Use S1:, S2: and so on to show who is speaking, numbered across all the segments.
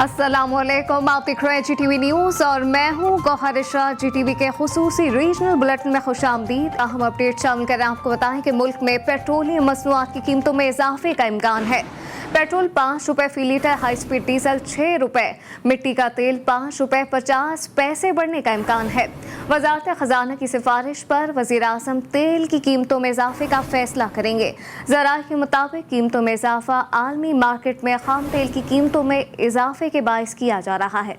S1: अस्सलामुअलैकुम, आप देख रहे हैं GTV न्यूज़ और मैं हूं गौहर इशरा। GTV के खुसूसी रीजनल बुलेटिन में खुशामदीद। अहम अपडेट शामिल करें। आपको बताएं कि मुल्क में पेट्रोलियम मसनूआत की कीमतों में इजाफे का इम्कान है। पेट्रोल 5 रुपये फी लीटर, हाई स्पीड डीजल 6 रुपये, मिट्टी का तेल 5 रुपये 50 पैसे बढ़ने का इम्कान है। वजारत खजाना की सिफारिश पर वज़ीर आज़म तेल की कीमतों में इजाफे का फैसला करेंगे। ज़राए के मुताबिक कीमतों में इजाफा आलमी मार्केट में खाम तेल की कीमतों में इजाफे के बायस किया जा रहा है।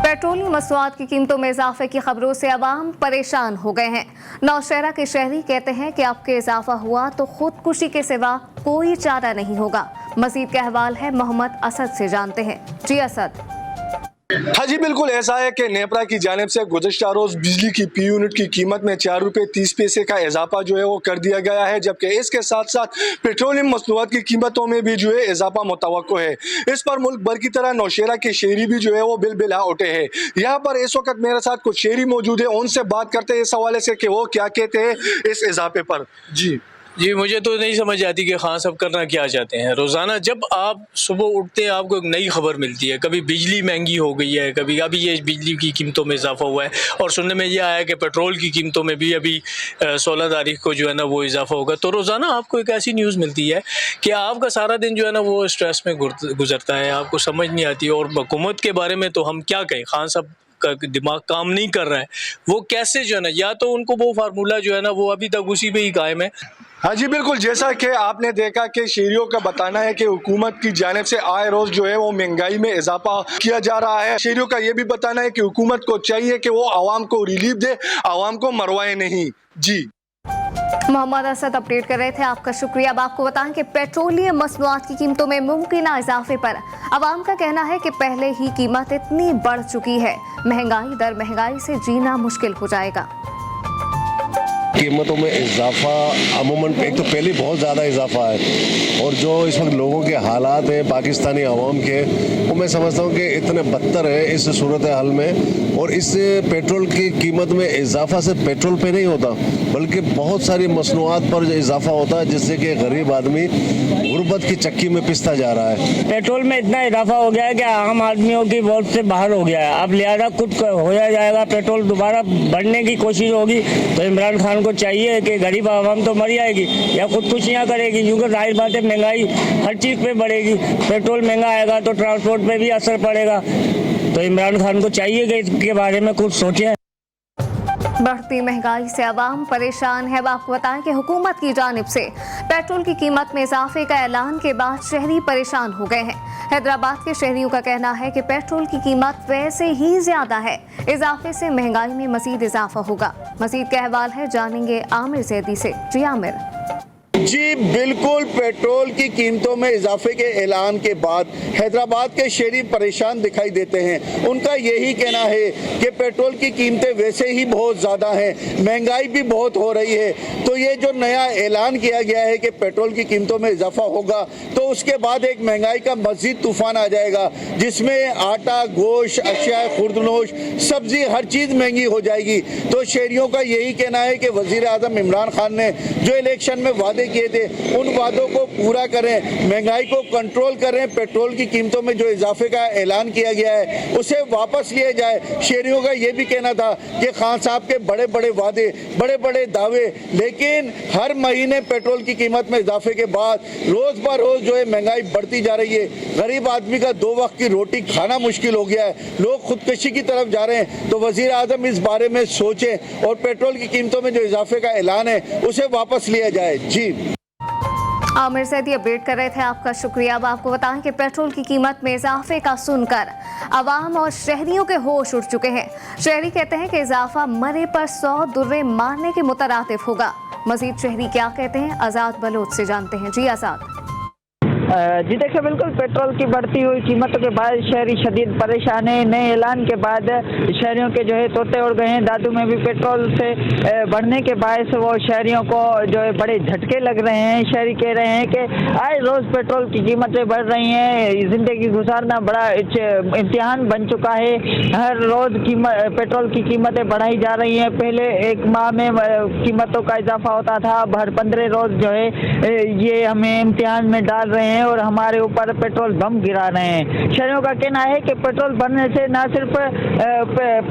S1: पेट्रोलियम मसनूआत की कीमतों में इजाफे की खबरों से अवाम परेशान हो गए हैं। नौशहरा के शहरी कहते हैं कि अब के इजाफा हुआ तो खुदकुशी के सिवा कोई चारा नहीं होगा। मजीद का अहवाल है मोहम्मद असद से, जानते हैं। जी असद।
S2: हाँ जी, बिल्कुल ऐसा है कि नेपरा की जानिब से गुज़श्ता रोज़ बिजली की पी यूनिट की कीमत में 4 रुपये 30 पैसे का इजाफा जो है वो कर दिया गया है, जबकि इसके साथ साथ पेट्रोलियम मसनूआत की कीमतों में भी जो है इजाफा मुतवक्को है। इस पर मुल्क भर की तरह नौशहरा के शहरी भी जो है वो बिलबिला उठे हैं। यहाँ पर इस वक्त मेरे साथ कुछ शहरी मौजूद है, उनसे बात करते हैं इस हवाले से कि वो क्या कहते हैं इस इजाफे पर।
S3: जी, मुझे तो नहीं समझ आती कि खान साहब करना क्या चाहते हैं। रोज़ाना जब आप सुबह उठते हैं आपको एक नई खबर मिलती है, कभी बिजली महंगी हो गई है, कभी अभी ये बिजली की कीमतों में इजाफा हुआ है, और सुनने में ये आया कि पेट्रोल की कीमतों में भी अभी 16 तारीख को जो है ना वो इजाफा होगा। तो रोज़ाना आपको एक ऐसी न्यूज़ मिलती है कि आपका सारा दिन जो है ना वो स्ट्रेस में गुजरता है, आपको समझ नहीं आती। और हुकूमत के बारे में तो हम क्या कहें, खान साहब का दिमाग काम नहीं कर रहा है। वो कैसे जो है ना, या तो उनको वो फार्मूला जो है ना वो अभी तक उसी पे ही कायम है।
S2: हाँ जी, बिल्कुल जैसा कि आपने देखा कि शहरियों का बताना है कि हुकूमत की जानिब से आए रोज जो है वो महंगाई में इजाफा किया जा रहा है। शहरियों का ये भी बताना है कि हुकूमत को चाहिए कि वो आवाम को रिलीफ दे, आवाम को मरवाए नहीं। जी,
S1: मोहम्मद असद अपडेट कर रहे थे, आपका शुक्रिया। अब आपको बताएं कि पेट्रोलियम मसनूआत की कीमतों में मुमकिन इजाफे पर अवाम का कहना है कि पहले ही कीमत इतनी बढ़ चुकी है, महंगाई दर महंगाई से जीना मुश्किल हो जाएगा।
S4: कीमतों में इजाफा अमूमन एक तो पहले बहुत ज़्यादा इजाफा है, और जो इस वक्त लोगों के हालात हैं पाकिस्तानी अवाम के, वो मैं समझता हूँ कि इतने बदतर है इस सूरत हाल में। और इस पेट्रोल की कीमत में इजाफा सिर्फ पेट्रोल पे नहीं होता, बल्कि बहुत सारी मसनूआत पर इजाफा होता है, जिससे कि गरीब आदमी गुर्बत की चक्की में पिसता जा रहा है।
S5: पेट्रोल में इतना इजाफा हो गया है कि आम आदमियों की वोट से बाहर हो गया है। अब लिहाजा कुछ हो जाएगा, पेट्रोल दोबारा बढ़ने की कोशिश होगी तो इमरान खान को चाहिए कि गरीब आवाम तो मर जाएगी या खुदकुशियाँ करेगी, क्योंकि जाहिर बात है महंगाई हर चीज़ पे बढ़ेगी। पेट्रोल महंगा आएगा तो ट्रांसपोर्ट पे भी असर पड़ेगा। तो इमरान खान को चाहिए कि इसके बारे में कुछ सोचें।
S1: बढ़ती महंगाई से आवाम परेशान है। अब आपको बताएं कि हुकूमत की जानिब से पेट्रोल की कीमत में इजाफे का ऐलान के बाद शहरी परेशान हो गए हैं। हैदराबाद के शहरियों का कहना है कि पेट्रोल की कीमत वैसे ही ज्यादा है, इजाफे से महंगाई में मजीद इजाफा होगा। मजीद का अहवाल है, जानेंगे आमिर जैदी से। जी आमिर।
S6: जी बिल्कुल, पेट्रोल की कीमतों में इजाफे के ऐलान के बाद हैदराबाद के शहरी परेशान दिखाई देते हैं। उनका यही कहना है कि पेट्रोल की कीमतें वैसे ही बहुत ज़्यादा हैं, महंगाई भी बहुत हो रही है, तो ये जो नया ऐलान किया गया है कि पेट्रोल की कीमतों में इजाफा होगा तो उसके बाद एक महंगाई का मज़ीद तूफान आ जाएगा, जिसमें आटा, गोश्त, अशिया खुर्दनोश, सब्जी, हर चीज़ महंगी हो जाएगी। तो शहरियों का यही कहना है कि वज़ीर आज़म इमरान खान ने जो इलेक्शन में वादे किए थे उन वादों को पूरा करें, महंगाई को कंट्रोल करें, पेट्रोल की कीमतों में जो इजाफे का ऐलान किया गया है उसे वापस लिया जाए। शहरियों का ये भी कहना था कि खान साहब के बड़े बड़े वादे, बड़े बड़े दावे, लेकिन हर महीने पेट्रोल की कीमत में इजाफे के बाद रोज ब रोज जो है महंगाई बढ़ती जा रही है। गरीब आदमी का 2 वक्त की रोटी खाना मुश्किल हो गया है, लोग खुदकशी की तरफ जा रहे हैं। तो वजीर आजम इस बारे में सोचें और पेट्रोल की कीमतों में जो इजाफे का ऐलान है उसे वापस लिया जाए। जी,
S1: आमिर सैदी अपडेट कर रहे थे, आपका शुक्रिया। अब आपको बताएं कि पेट्रोल की कीमत में इजाफे का सुनकर आवाम और शहरियों के होश उड़ चुके हैं। शहरी कहते हैं कि इजाफा मरे पर 100 दुर्रे मारने के मुतरातिफ होगा। मजीद शहरी क्या कहते हैं, आजाद बलोच से जानते हैं। जी आजाद।
S7: जी देखिए, बिल्कुल पेट्रोल की बढ़ती हुई कीमतों के बाद शहरी शदीद परेशान है। नए ऐलान के बाद शहरियों के जो है तोते उड़ गए हैं। दादू में भी पेट्रोल से बढ़ने के बायस वो शहरियों को जो है बड़े झटके लग रहे हैं। शहरी कह रहे हैं कि आए रोज़ पेट्रोल की कीमतें बढ़ रही हैं, ज़िंदगी गुजारना बड़ा इम्तिहान बन चुका है। हर रोज़ पेट्रोल की कीमतें बढ़ाई जा रही हैं। पहले एक माह में कीमतों का इजाफा होता था, अब हर 15 रोज़ जो है ये हमें इम्तिहान में डाल रहे हैं और हमारे ऊपर पेट्रोल बम गिरा रहे हैं। शहरियों का कहना है कि पेट्रोल बढ़ने से न सिर्फ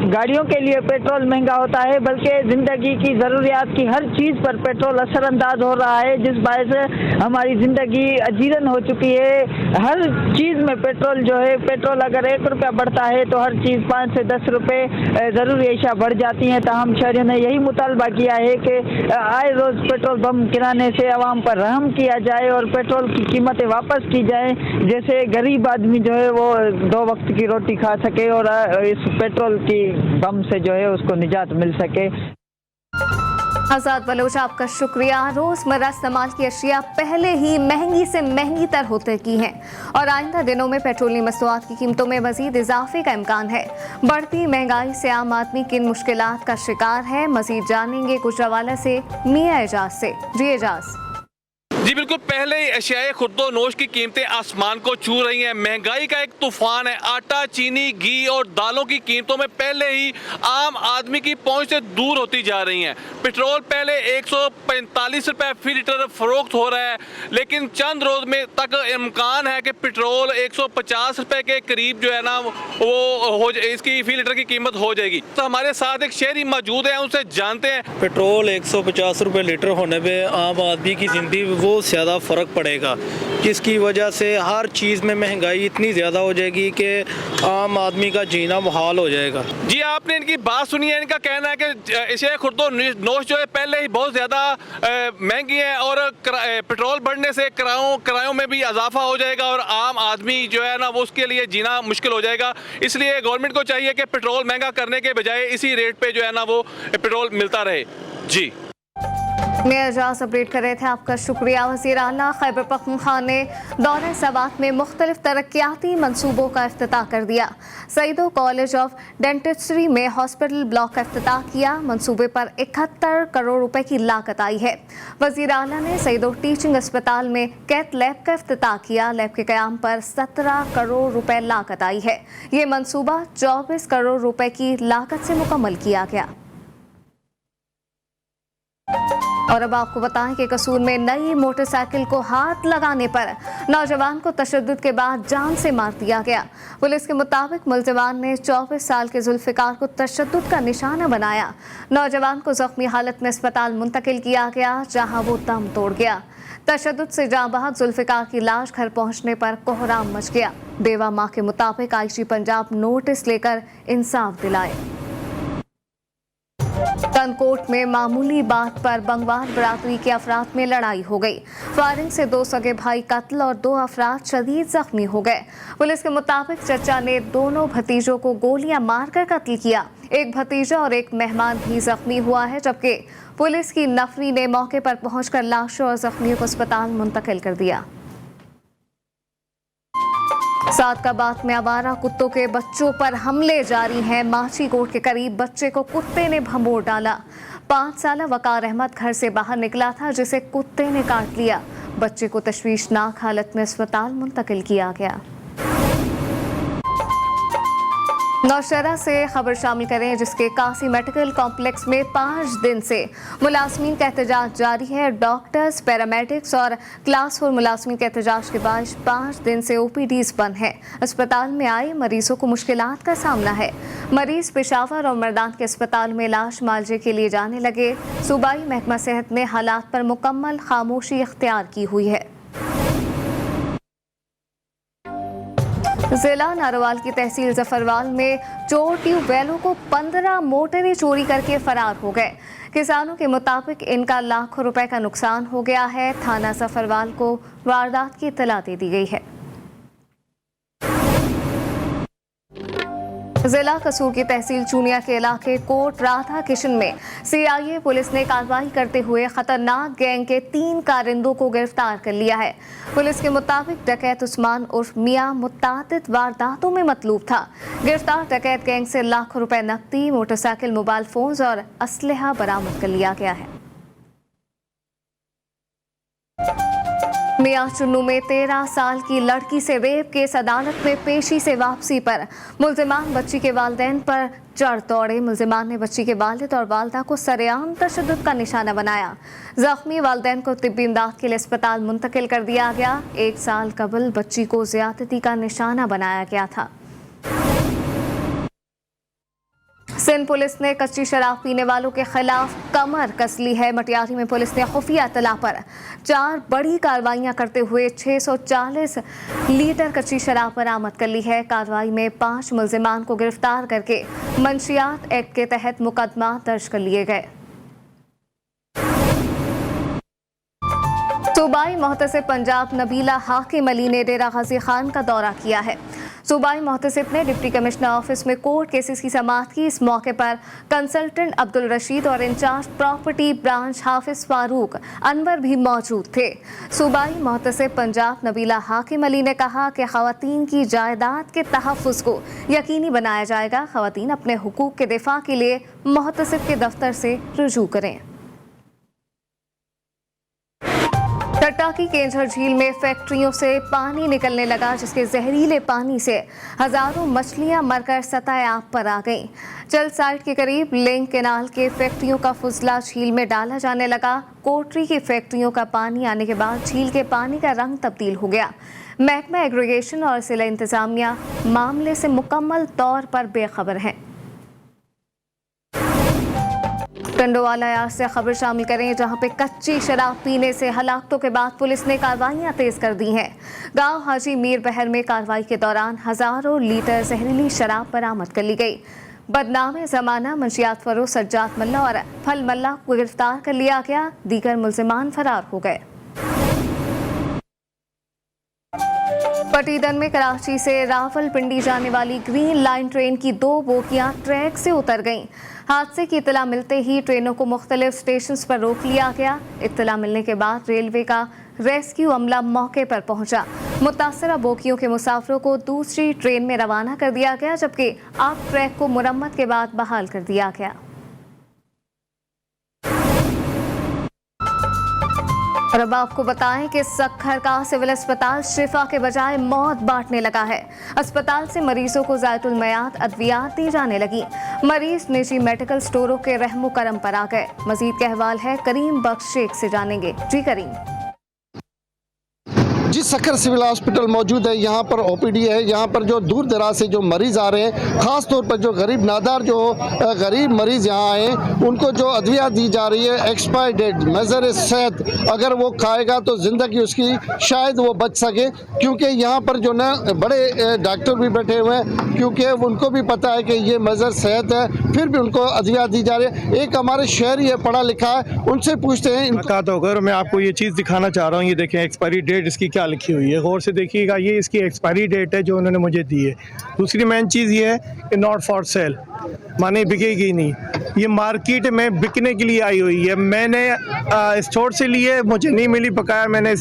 S7: गाड़ियों के लिए पेट्रोल महंगा होता है, बल्कि ज़िंदगी की ज़रूरियात की हर चीज़ पर पेट्रोल असरअंदाज हो रहा है, जिस बायस हमारी ज़िंदगी अजीरन हो चुकी है। हर चीज़ में पेट्रोल जो है, पेट्रोल अगर 1 रुपया बढ़ता है तो हर चीज़ 5 से 10 रुपये ज़रूरी अशिया बढ़ जाती हैं। तमाम शहरियों ने यही मुतालबा किया है कि आए रोज़ पेट्रोल बम गिराने से आवाम पर रहम किया जाए और पेट्रोल की कीमतें वापस की जाए, जैसे गरीब आदमी जो है वो 2 वक्त की रोटी खा सके और इस पेट्रोल की बम से जो है उसको निजात मिल सके।
S1: आज़ाद बलोच, आपका शुक्रिया। रोज़मर्रा इस्तेमाल की अशिया पहले ही महंगी से महंगी तर होते की हैं और आइंदा दिनों में पेट्रोलियम मसनूआत की कीमतों में मज़ीद इजाफे का इम्कान है। बढ़ती महंगाई से आम आदमी किन मुश्किलात का शिकार है, मज़ीद जानेंगे कुछ हवाले से मियाँ एजाज से। जी एजाज।
S8: जी बिल्कुल, पहले ही अशियाए खुर्दो नोश की कीमतें आसमान को छू रही हैं। महंगाई का एक तूफान है। आटा, चीनी, घी और दालों की कीमतों में पहले ही आम आदमी की पहुंच से दूर होती जा रही हैं। पेट्रोल पहले 145 रुपये फी लीटर फरोख्त हो रहा है, लेकिन चंद रोज में तक इम्कान है कि पेट्रोल 150 रुपये के करीब जो है ना वो इसकी फी लीटर की कीमत हो जाएगी। तो हमारे साथ एक शहरी मौजूद है, उनसे जानते हैं।
S3: पेट्रोल 150 रुपये लीटर होने पर आम आदमी की ज़िंदगी वो ज़्यादा फ़र्क पड़ेगा, जिसकी वजह से हर चीज़ में महंगाई इतनी ज़्यादा हो जाएगी कि आम आदमी का जीना मुहाल हो जाएगा।
S8: जी आपने इनकी बात सुनी है। इनका कहना है कि अशिया खुर्दो नोश जो है पहले ही बहुत ज़्यादा महंगी है और पेट्रोल बढ़ने से किरायों में भी इजाफा हो जाएगा और आम आदमी जो है ना वो उसके लिए जीना मुश्किल हो जाएगा। इसलिए गवर्नमेंट को चाहिए कि पेट्रोल महंगा करने के बजाय इसी रेट पे जो है ना वो पेट्रोल मिलता रहे। जी
S1: मैं एजाज अपडेट कर रहे थे, आपका शुक्रिया। वज़ीर आला खैबर पख्तूनख्वा ने दौरे सवात में मुख्तलिफ तरक्याती मनसूबों का इफ्तिताह कर दिया। सईदो कॉलेज ऑफ डेंटिस्ट्री में हॉस्पिटल ब्लॉक का इफ्तिताह किया। मनसूबे पर 71 करोड़ रुपए की लागत आई है। वज़ीर आला ने सईदो टीचिंग अस्पताल में कैथ लैब का इफ्तिताह किया। लैब के क़याम पर 17 करोड़ रुपए लागत आई है। ये मनसूबा 24 करोड़ रुपए की लागत से मुकम्मल किया गया। और अब आपको बताएं कि कसूर में नई मोटरसाइकिल को हाथ लगाने पर नौजवान को तशद्दुद के बाद जान से मार दिया गया। पुलिस के मुताबिक मुलज़िमान ने 24 साल के जुल्फ़िकार को तशद्दुद का निशाना बनाया। नौजवान को ज़ख्मी हालत में अस्पताल मुंतकिल किया गया, जहां वो दम तोड़ गया। तशद्दुद से जाँ बहक जुल्फ़िकार की लाश घर पहुंचने पर कोहराम मच गया। बेवा माँ के मुताबिक IG पंजाब नोटिस लेकर इंसाफ दिलाए। तनकोट में मामूली बात पर बंगवार बरादरी के अफराद में लड़ाई हो गई। फायरिंग से 2 सगे भाई कत्ल और 2 अफराद शदीद जख्मी हो गए। पुलिस के मुताबिक चचा ने दोनों भतीजों को गोलियां मारकर कत्ल किया। एक भतीजा और एक मेहमान भी जख्मी हुआ है, जबकि पुलिस की नफरी ने मौके पर पहुंचकर लाशों और जख्मियों को अस्पताल मुंतकिल कर दिया। सादकाबाद में आवारा कुत्तों के बच्चों पर हमले जारी हैं। माची कोट के करीब बच्चे को कुत्ते ने भंबोर डाला। 5 साला वकार अहमद घर से बाहर निकला था, जिसे कुत्ते ने काट लिया। बच्चे को तशवीशनाक हालत में अस्पताल मुंतकिल किया गया। नौशहरा से खबर शामिल करें, जिसके कासी मेडिकल कॉम्प्लेक्स में 5 दिन से मुलाजमीन का एहतजाज जारी है। डॉक्टर्स, पैरामेडिक्स और क्लास 4 मुलाजमीन के एहतजाज के बाद 5 दिन से OPDs बंद है। अस्पताल में आए मरीजों को मुश्किलात का सामना है। मरीज पेशावर और मर्दान के अस्पताल में इलाज मालजे के लिए जाने लगे। सूबाई महकमा सेहत ने हालात पर मुकम्मल खामोशी इख्तियार की हुई है। जिला नारोवाल की तहसील जफरवाल में चोर ट्यूबवेलों को 15 मोटरें चोरी करके फरार हो गए। किसानों के मुताबिक इनका लाखों रुपए का नुकसान हो गया है। थाना जफरवाल को वारदात की इत्तला दे दी गई है। जिला कसूर की तहसील चूनिया के इलाके कोट राधा किशन में CIA पुलिस ने कार्रवाई करते हुए खतरनाक गैंग के 3 कारिंदों को गिरफ्तार कर लिया है। पुलिस के मुताबिक डकैत उस्मान उर्फ मियां मुत्तादिद वारदातों में मतलूब था। गिरफ्तार डकैत गैंग से लाखों रुपए नकदी, मोटरसाइकिल, मोबाइल फोन्स और असलहा बरामद कर लिया गया है। मियां चुन्नू में 13 साल की लड़की से रेप केस अदालत में पेशी से वापसी पर मुल्जिमान बच्ची के वालिदैन पर चढ़ दौड़े। मुल्जिमान ने बच्ची के वालिद और वालदा को सरेआम तशद्दुद का निशाना बनाया। जख्मी वालिदैन को तिब्बी इमदाद के लिए अस्पताल मुंतकिल कर दिया गया। 1 साल कबल बच्ची को ज्यादती का निशाना बनाया गया था। सिंध पुलिस ने कच्ची शराब पीने वालों के खिलाफ कमर कस ली है। मटियारी में पुलिस ने खुफिया इत्तला पर 4 बड़ी कार्रवाइयां करते हुए 640 लीटर कच्ची शराब बरामद कर ली है। कार्रवाई में 5 मुल्जिमान को गिरफ्तार करके मंशियात एक्ट के तहत मुकदमा दर्ज कर लिए गए। सूबाई मोहतसिब पंजाब नबीला हाकिम अली ने डेरा गाजी खान का दौरा किया है। सूबाई मोहतसिब ने डिप्टी कमिश्नर ऑफिस में कोर्ट केसेस की समाअत की। इस मौके पर कंसल्टेंट अब्दुल रशीद और इंचार्ज प्रॉपर्टी ब्रांच हाफिज फारूक अनवर भी मौजूद थे। सूबाई मोहतसिब पंजाब नबीला हाकिम अली ने कहा कि खवातीन की जायदाद के तहफ़्फ़ुज़ को यकीनी बनाया जाएगा। खवातीन अपने हुकूक के दिफा के लिए मोहतसिब के दफ्तर से रुजू करें। टट्टा की केंझर झील में फैक्ट्रियों से पानी निकलने लगा, जिसके जहरीले पानी से हजारों मछलियां मरकर सतह आब पर आ गईं। चल साइट के करीब लिंक कैनाल के फैक्ट्रियों का फुजला झील में डाला जाने लगा। कोटरी की फैक्ट्रियों का पानी आने के बाद झील के पानी का रंग तब्दील हो गया। महकमा एग्रीगेशन और जिला इंतजामिया मामले से मुकम्मल तौर पर बेखबर हैं। टंडोवाला यार्ड से खबर शामिल करें, जहां पे कच्ची शराब पीने से हलाकतों के बाद पुलिस ने कार्रवाइयां तेज कर दी हैं। गांव हाजी मीर बहर में कार्रवाई के दौरान हजारों लीटर जहरीली शराब बरामद कर ली गई। बदनाम जमाना मंशियात फरोश सज्जाद मल्ला और फल मल्ला को गिरफ्तार कर लिया गया। दीगर मुल्जिमान फरार हो गए। पटीदन में कराची से रावलपिंडी जाने वाली ग्रीन लाइन ट्रेन की 2 बोगियां ट्रैक से उतर गईं। हादसे की इत्तला मिलते ही ट्रेनों को मुख्तलिफ स्टेशन पर रोक लिया गया। इत्तला मिलने के बाद रेलवे का रेस्क्यू अमला मौके पर पहुंचा। मुतासरा बोगियों के मुसाफिरों को दूसरी ट्रेन में रवाना कर दिया गया, जबकि अब ट्रैक को मुरम्मत के बाद बहाल कर दिया गया। और अब आपको बताएं कि सक्खर का सिविल अस्पताल शिफा के बजाय मौत बांटने लगा है। अस्पताल से मरीजों को ज़ायतुल मयात अद्वियात दी जाने लगी। मरीज निजी मेडिकल स्टोरों के रहमो करम पर आ गए। मजीद के अहवाल है करीम बख्श शेख से जानेंगे। जी करीम।
S9: जी, सक्खर सिविल हॉस्पिटल मौजूद है। यहाँ पर OPD है। यहाँ पर जो दूर दराज से जो मरीज़ आ रहे हैं, ख़ास तौर पर जो गरीब नादार जो गरीब मरीज़ यहाँ आए, उनको जो अद्विया दी जा रही है एक्सपायर डेट मेजर सेहत, अगर वो खाएगा तो ज़िंदगी उसकी शायद वो बच सके। क्योंकि यहाँ पर जो ना बड़े डॉक्टर भी बैठे हुए हैं, क्योंकि उनको भी पता है कि ये मेजर सेहत है, फिर भी उनको अद्विया दी जा रही है। एक हमारे शहरी है, पढ़ा लिखा है, उनसे पूछते हैं।
S10: होकर मैं आपको ये चीज़ दिखाना चाह रहा हूँ। ये देखें एक्सपायरी डेट इसकी क्या लिखी हुई है, गौर से देखिएगा। ये इसकी एक्सपायरी डेट है जो उन्होंने मुझे दी है। दूसरी मेन चीज़ ये है कि नॉट फॉर सेल, माने बिकेगी नहीं। ये मार्केट में बिकने के लिए आई हुई है। मैंने स्टोर से ली है, मुझे नहीं मिली, बकाया मैंने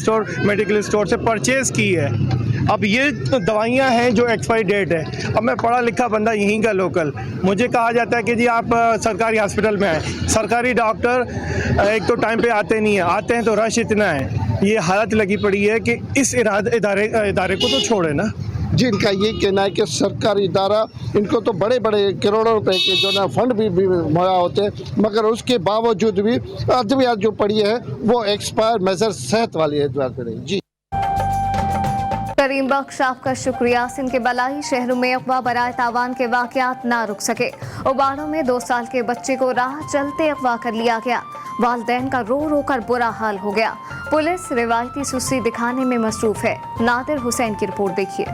S10: मेडिकल स्टोर से परचेज़ की है। अब ये दवाइयाँ हैं जो एक्सपायरी डेट है। अब मैं पढ़ा लिखा बंदा यहीं का लोकल, मुझे कहा जाता है कि जी आप सरकारी हॉस्पिटल में आए। सरकारी डॉक्टर एक तो टाइम पे आते नहीं हैं, आते हैं तो रश इतना है। ये हालत लगी पड़ी है कि इस इदारे को तो छोड़े ना।
S9: जी, इनका ये कहना है कि सरकारी इदारा, इनको तो बड़े बड़े करोड़ों रुपए के जो ना फंड भी मुहैया होते हैं, मगर उसके बावजूद भी अद्वियात जो पड़ी है वो एक्सपायर मेजर सेहत वाली अद्वियात पड़ी। जी
S1: करीम बख्श, आपका शुक्रिया। सिंध के बलाई शहरों में अगवा बराए तावान के वाक़यात ना रुक सके। उबाड़ों में 2 साल के बच्चे को राह चलते अगवा कर लिया गया। वालिदैन का रो रो कर बुरा हाल हो गया। पुलिस रिवायती सुस्ती दिखाने में मसरूफ है। नादिर हुसैन की रिपोर्ट देखिए।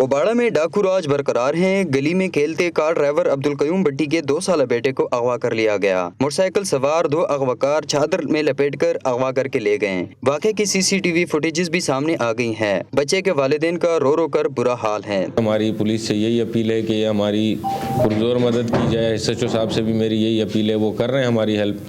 S11: ओबाड़ा में डाकू राज बरकरार हैं। गली में खेलते कार ड्राइवर अब्दुल कयूम भट्टी के 2 साल बेटे को अगवा कर लिया गया। मोटरसाइकिल सवार 2 अगवाकार चादर में लपेटकर अगवा करके ले गए। वाक़े की CCTV फुटेजेस भी सामने आ गई हैं। बच्चे के वालिदैन का रो रो कर बुरा हाल है।
S12: हमारी पुलिस से यही अपील है कि हमारी पुरजोर मदद की जाए। SHO साहब से भी मेरी यही अपील है, वो कर रहे हैं हमारी हेल्प,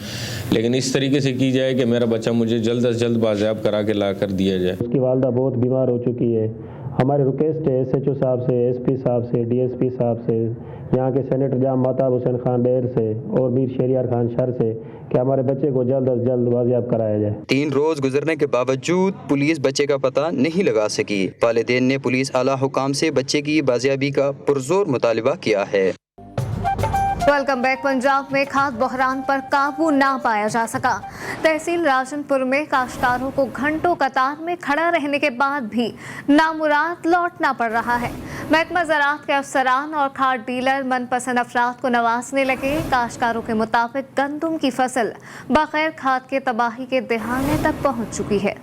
S12: लेकिन इस तरीके से की जाए कि मेरा बच्चा मुझे जल्द अज जल्द बाज़ियाब करा के ला कर दिया जाए।
S13: उसकी वालदा बहुत बीमार हो चुकी है। हमारी रिक्वेस्ट है SHO साहब से, SP साहब से, DSP साहब से, यहाँ के सेनेटर जाम महताब हुसैन खान डेर से और मीर शहरियार खान शर से कि हमारे बच्चे को जल्द अज जल्द बाजियाब कराया जाए।
S11: 3 रोज गुजरने के बावजूद पुलिस बच्चे का पता नहीं लगा सकी। वालिदैन ने पुलिस आला हुकाम से बच्चे की बाजियाबी का पुरजोर मुतालिबा किया है।
S1: Welcome back. पंजाब में खाद बहरान पर काबू ना पाया जा सका। तहसील राजनपुर में काश्तकारों को घंटों कतार में खड़ा रहने के बाद भी नामुराद लौटना पड़ रहा है। महकमा ज़राअत के अफसरान और खाद डीलर मनपसंद अफराद को नवाजने लगे। काश्तकारों के मुताबिक गंदम की फसल बगैर खाद के तबाही के दहाने तक पहुंच चुकी है।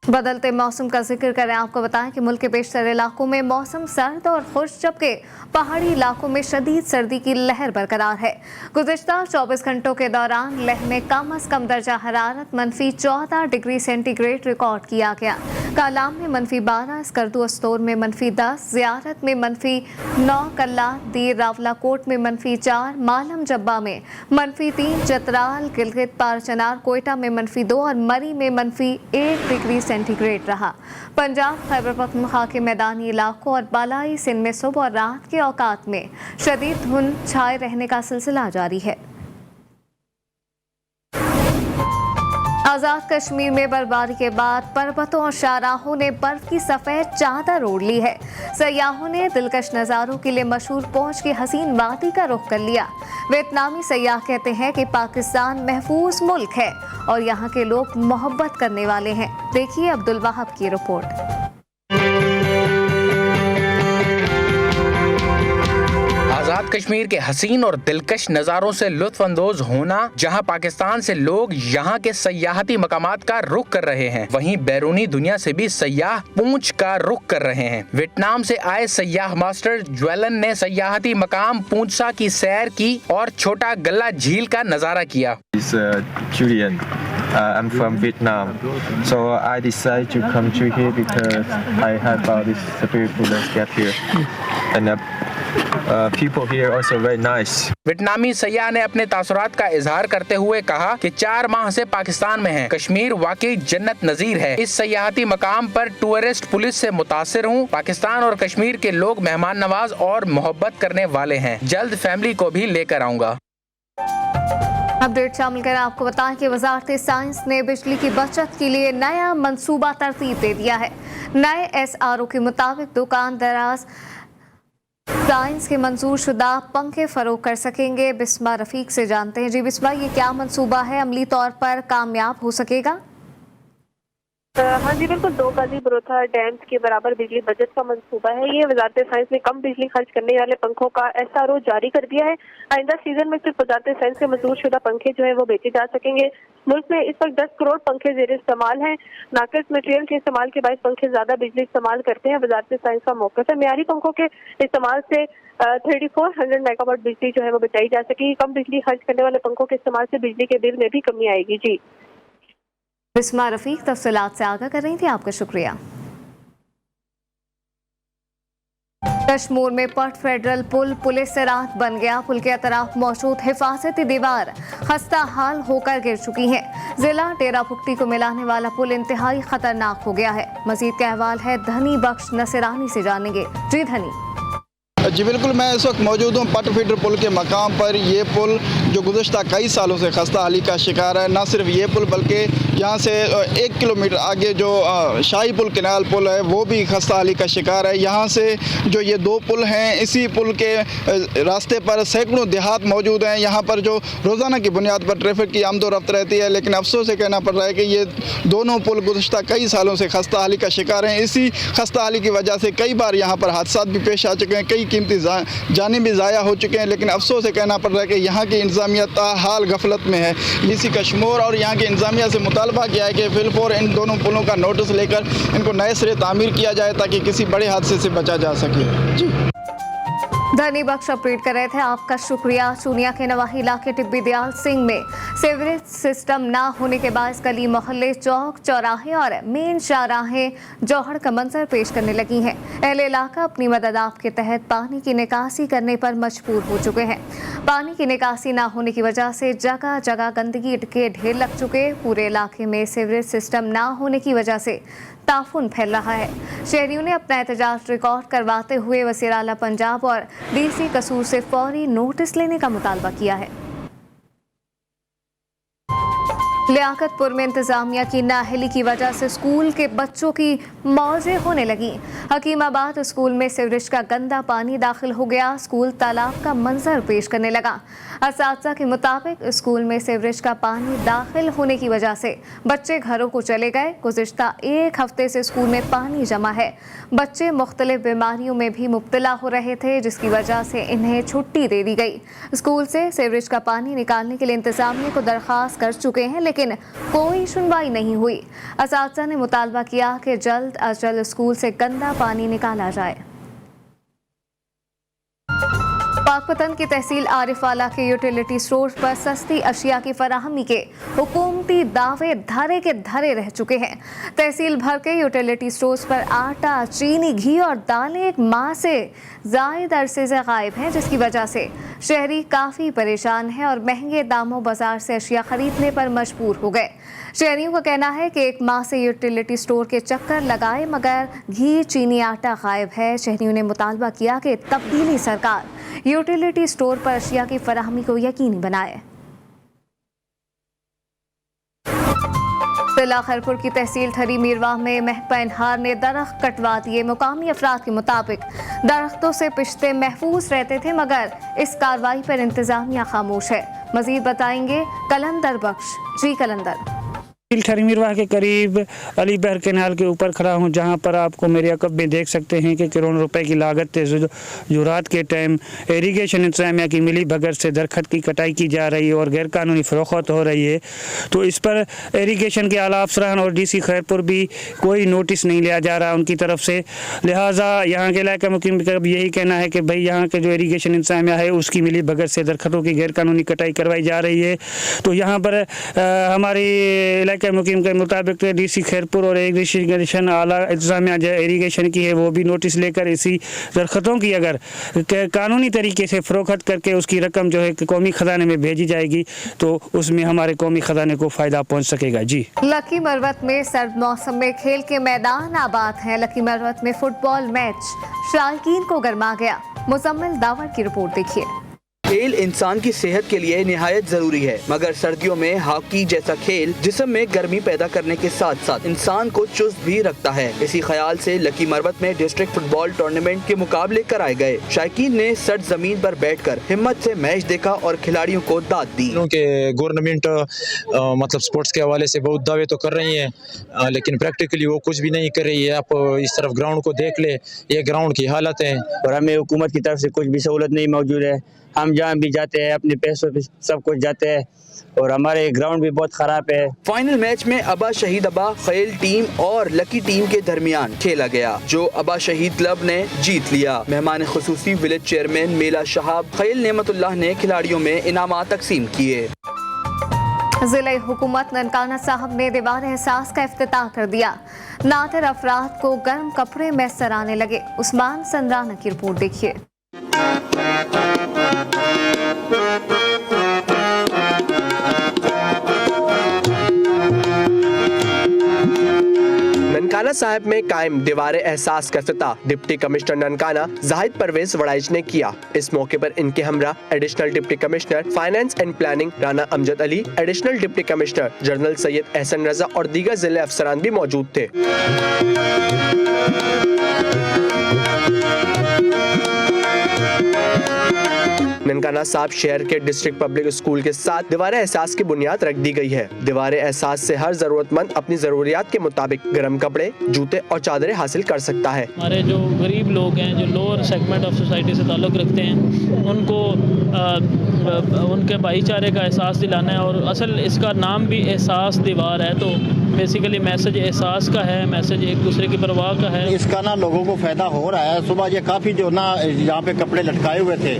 S1: बदलते मौसम का जिक्र करें, आपको बताएं कि मुल्क के बेशतर इलाकों में मौसम सर्द और खुश्क, जबकि पहाड़ी इलाकों में शदीद सर्दी की लहर बरकरार है। गुज़िश्ता 24 घंटों के दौरान लेह में कम अज़ कम दर्जा हरारत -14 डिग्री सेंटीग्रेड रिकॉर्ड किया गया। कालाम में -12, स्कर्दू अस्तोर में -10, ज़ियारत में -9, कल्ला दीर रावलाकोट में -4, मालम जब्बा में -3, चतराल गिलगित पारचनार कोयटा में -2 और मरी में -1 डिग्री सेंटीग्रेड रहा। पंजाब खैबर पख्तूनख्वा के मैदानी इलाकों और बालाई सिंध में सुबह और रात के औकात में शदीद धुंध छाए रहने का सिलसिला जारी है। आज़ाद कश्मीर में बर्फबारी के बाद पर्वतों और शाहराहों ने बर्फ की सफ़ेद चादर ओढ़ ली है। सयाहों ने दिलकश नज़ारों के लिए मशहूर पहुंच की हसीन वादी का रुख कर लिया। वियतनामी सयाह कहते हैं कि पाकिस्तान महफूज मुल्क है और यहाँ के लोग मोहब्बत करने वाले हैं। देखिए अब्दुल वहाब की रिपोर्ट।
S14: आज़ाद कश्मीर के हसीन और दिलकश नज़ारों से लुत्फ अंदोज होना, जहां पाकिस्तान से लोग यहां के सयाहती मकामात का रुख कर रहे हैं, वहीं बैरूनी दुनिया से भी सयाह पूंछ का रुख कर रहे हैं। वियतनाम से आए सयाह मास्टर ज्वेलन ने सयाहती मकाम पूंछसा की सैर की और छोटा गल्ला झील का नजारा किया।
S15: Julian. I'm from Vietnam, so I decided to come to here because I heard about this beautiful landscape here, and people here also very nice.
S14: वियतनामी सयाह ने अपने तासुरात का इजहार करते हुए कहा कि 4 माह से पाकिस्तान में हैं। कश्मीर वाकई जन्नत नजीर है। इस सयाहती मकाम पर टूरिस्ट पुलिस से मुतासिर हूँ। पाकिस्तान और कश्मीर के लोग मेहमान नवाज और मोहब्बत करने वाले हैं। जल्द फैमिली को भी लेकर आऊँगा।
S1: अपडेट शामिल कर आपको बताएं कि वजारत साइंस ने बिजली की बचत के लिए नया मंसूबा तरतीब दे दिया है। नए SRO के मुताबिक दुकान दराज साइंस के मंजूर शुदा पंखे फरोख कर सकेंगे। बिस्मा रफीक से जानते हैं। जी बिस्मा, ये क्या मंसूबा है, अमली तौर पर कामयाब हो सकेगा?
S16: हाँ जी बिल्कुल, 2 गाजी बरोथा डैम्स के बराबर बिजली बचत का मंसूबा है। ये वजारत साइंस ने कम बिजली खर्च करने वाले पंखों का SRO जारी कर दिया है। आइंदा सीजन में सिर्फ वजारत साइंस के मंजूर शुदा पंखे जो है वो बेचे जा सकेंगे। मुल्क में इस वक्त 10 करोड़ पंखे जेर इस्तेमाल हैं। नाकिस मटेरियल के इस्तेमाल के बायस पंखे ज्यादा बिजली इस्तेमाल करते हैं। वजारत साइंस का मौक़िफ़ है मेयारी पंखों के इस्तेमाल से 3400 मेगावाट बिजली जो है वो बचाई जा सकेगी। कम बिजली खर्च करने वाले पंखों के इस्तेमाल से बिजली के बिल में भी कमी आएगी। जी
S1: बिस्मा रफीक तफसीलात से आगाह कर रही थी, आपका शुक्रिया। कश्मीर में पट फेडरल पुल पुलिस से राहत बन गया। पुल के अतराफ मौजूद हिफाजती दीवार खस्ता हाल होकर गिर चुकी है। जिला डेरा पुख्ती को मिलाने वाला पुल इंतहाई खतरनाक हो गया है। मजीद का अहवाल है धनी बख्श नसरानी से जानेंगे। जी धनी।
S17: जी बिल्कुल, मैं इस वक्त मौजूद हूँ पट फीडर पुल के मकाम पर। ये पुल जो गुज़श्ता कई सालों से खस्ता हाली का शिकार है। न सिर्फ ये पुल बल्कि यहाँ से 1 किलोमीटर आगे जो शाही पुल किनाल पुल है वो भी खस्ता हाली का शिकार है। यहाँ से जो ये 2 पुल हैं, इसी पुल के रास्ते पर सैकड़ों देहात मौजूद हैं। यहाँ पर जो रोज़ाना की बुनियाद पर ट्रैफिक की आमदोरफ्त रहती है, लेकिन अफसोस से कहना पड़ रहा है कि ये दोनों पुल गुज़श्ता कई सालों से खस्ता हाली का शिकार हैं। इसी खस्ता हाली की वजह से कई बार यहाँ पर हादसा भी पेश आ चुके हैं। कई कीमती जानी भी ज़ाया हो चुके हैं, लेकिन अफसोस से कहना पड़ रहा है कि यहाँ की इंतज़ामिया ताहाल गफलत में है। DC कश्मीर और यहाँ की इंतज़ामिया से मुतालबा किया है कि फिलफौर इन दोनों पुलों का नोटिस लेकर इनको नए सिरे तामीर किया जाए ताकि किसी बड़े हादसे से बचा जा सके। जी
S1: धनी बख्श अपडेट कर रहे थे, आपका शुक्रिया। चूनिया के नवाही इलाके टिब्बी दयाल सिंह में सीवरेज सिस्टम ना होने के बाद गली मोहल्ले, चौक चौराहे और मेन शाहराहें जौहर का मंजर पेश करने लगी हैं। अहले इलाका अपनी मदद आप के तहत पानी की निकासी करने पर मजबूर हो चुके हैं। पानी की निकासी ना होने की वजह से जगह जगह गंदगी के ढेर लग चुके। पूरे इलाके में सीवरेज सिस्टम ना होने की वजह से ताफुन फैल रहा है। शहरियों ने अपना एहतजाज रिकॉर्ड करवाते हुए वज़ीर आला पंजाब और DC कसूर से फौरी नोटिस लेने का मुतालबा किया है। लियाकतपुर में इंतजामिया की नाअहली की वजह से स्कूल के बच्चों की मौजें होने लगी। हकीमाबाद स्कूल में सीवरेज का गंदा पानी दाखिल हो गया। स्कूल तालाब का मंजर पेश करने लगा। असातिज़ा के मुताबिक स्कूल में सीवरेज का पानी दाखिल होने की वजह से बच्चे घरों को चले गए। गुज़िश्ता एक हफ्ते से स्कूल में पानी जमा है। बच्चे मुख्तलिफ बीमारियों में भी मुब्तला हो रहे थे, जिसकी वजह से इन्हें छुट्टी दे दी गई। स्कूल से सीवरेज का पानी निकालने के लिए इंतजामिया को दरख्वास्त कर चुके हैं, लेकिन कोई सुनवाई नहीं हुई। असातिज़ा ने मुतालबा किया कि जल्द अज जल्द स्कूल से गंदा पानी निकाला जाए। पाकपतन की तहसील आरिफवाला के यूटिलिटी स्टोर पर सस्ती अशिया की फराहमी के हुकूमती दावे धरे के धरे रह चुके हैं। तहसील भर के यूटिलिटी स्टोर्स पर आटा, चीनी, घी और दालें एक माह से ज़ायद अरसे से गायब हैं, जिसकी वजह से शहरी काफ़ी परेशान हैं और महंगे दामों बाजार से अशिया खरीदने पर मजबूर हो गए। शहरियों का कहना है कि एक माह से यूटिलिटी स्टोर के चक्कर लगाए मगर घी, चीनी, आटा गायब है। शहरियों ने मुतालबा किया कि तब्दीली सरकार यूटिलिटी स्टोर पर अशिया की फराहमी को यकीनी बनाए। जिला खैरपुर की तहसील ठरी मीरवाह में महकमा इनहार ने दरख्त कटवा दिए। मुकामी अफराद के मुताबिक दरख्तों से पिश्ते महफूज रहते थे, मगर इस कार्रवाई पर इंतजामिया खामोश है। मजीद बताएंगे कलंदर बख्श। जी कलंदर।
S5: ठरी मीरवाह के करीब अली बहर कैनाल के ऊपर खड़ा हूँ, जहाँ पर आपको मेरे अकब में देख सकते हैं कि करोड़ों रुपए की लागत से जुरात के टाइम इरीगेशन इंतजामिया की मिली भगत से दरख्त की कटाई की जा रही है और गैर कानूनी फरोख्त हो रही है। तो इस पर इरीगेशन के आला अफसरान और DC खैरपुर भी कोई नोटिस नहीं लिया जा रहा उनकी तरफ से। लिहाजा यहाँ के इलाका मुकीम का यही कहना है कि भाई यहाँ के जो इरीगेशन इंतजामिया है उसकी मिली भगत से दरख्तों की गैर कानूनी कटाई करवाई जा रही है। तो यहाँ पर हमारी के मुकीम के मुताबिक DC खैरपुर और इरीगेशन आला इंतजामिया जो इरीगेशन की है वो भी नोटिस लेकर इसी दरख्तों की अगर कानूनी तरीके से फरोख्त करके उसकी रकम जो है कौमी खजाने में भेजी जाएगी तो उसमें हमारे कौमी खजाने को फ़ायदा पहुंच सकेगा। जी।
S1: लकी मरवत में सर्द मौसम में खेल के मैदान आबाद हैं। लकी मरवत में फुटबॉल मैच शायकीन को गरमा गया। मुजम्मिल दावर की रिपोर्ट देखिए।
S18: खेल इंसान की सेहत के लिए निहायत जरूरी है, मगर सर्दियों में हॉकी जैसा खेल जिस्म में गर्मी पैदा करने के साथ साथ इंसान को चुस्त भी रखता है। इसी ख्याल से लकी मरवत में डिस्ट्रिक्ट फुटबॉल टूर्नामेंट के मुकाबले कराए गए। शायकीन ने सर्द जमीन पर बैठकर हिम्मत से मैच देखा और खिलाड़ियों को दाद दी।
S19: गवर्नमेंट मतलब स्पोर्ट्स के हवाले से बहुत दावे तो कर रही है, लेकिन प्रैक्टिकली वो कुछ भी नहीं कर रही है। आप इस तरफ ग्राउंड को देख ले, ये ग्राउंड की हालत है
S5: और हमें हुकूमत की तरफ से कुछ भी सहूलत नहीं मौजूद है। हम जहाँ भी जाते हैं अपने पैसों पे सब कुछ जाते हैं और हमारे ग्राउंड भी बहुत खराब है।
S18: फाइनल मैच में अबा शहीद अबा खेल टीम और लकी टीम के दरमियान खेला गया, जो अबा शहीद क्लब ने जीत लिया। मेहमान खुसूसी विलेज चेयरमैन मेला शहाब खेल नेमतुल्लाह ने खिलाड़ियों में इनामात तकसीम किए।
S1: जिले हुकूमत ननकाना साहब ने दीवार एहसास का इफ्तिताह कर दिया। नादिर अफराद को गर्म कपड़े मैसर आने लगे। उस्मान संदराना की रिपोर्ट देखिए।
S20: ननकाना साहब में कायम दीवारे एहसास का इफ्तिताह डिप्टी कमिश्नर ननकाना जाहिद परवेज वड़ाइच ने किया। इस मौके पर इनके हमरा additional deputy commissioner finance and planning Rana Amjad Ali, additional deputy commissioner general Syed Ahsan Raza और दीगर जिले अफसरान भी मौजूद थे। ननकाना साहब शहर के डिस्ट्रिक्ट पब्लिक स्कूल के साथ दीवारे एहसास की बुनियाद रख दी गई है। दीवारे एहसास से हर जरूरतमंद अपनी जरूरियात के मुताबिक गर्म कपड़े, जूते और चादरें हासिल कर सकता है।
S21: हमारे जो गरीब लोग हैं, जो लोअर सेगमेंट ऑफ सोसाइटी से ताल्लुक़ रखते हैं, उनको उनके भाईचारे का एहसास दिलाना है। और असल इसका नाम भी एहसास दीवार है, तो बेसिकली मैसेज एहसास का है, मैसेज एक दूसरे की परवाह का है।
S22: इसका ना लोगों को फायदा हो रहा है। सुबह ये काफ़ी जो ना यहाँ पे कपड़े लटकाए हुए थे,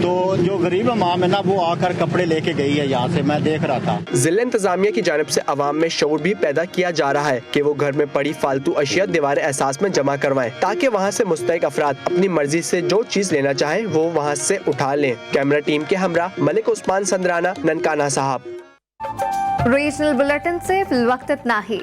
S22: तो जो गरीब अवाम है ना वो आकर कपड़े लेके गई है यहाँ से, मैं देख रहा था।
S20: जिला इंतजामिया की जानिब से अवाम में शऊर भी पैदा किया जा रहा है कि वो घर में पड़ी फालतू अशिया दीवारे एहसास में जमा करवाएं, ताकि वहाँ से मुस्तहिक अफराद अपनी मर्जी से जो चीज लेना चाहे वो वहाँ से उठा लें। कैमरा टीम के हमरा मलिक उस्मान संदराना, ननकाना साहब।
S1: रीजनल बुलेटिन से फिल वक्त इतना ही।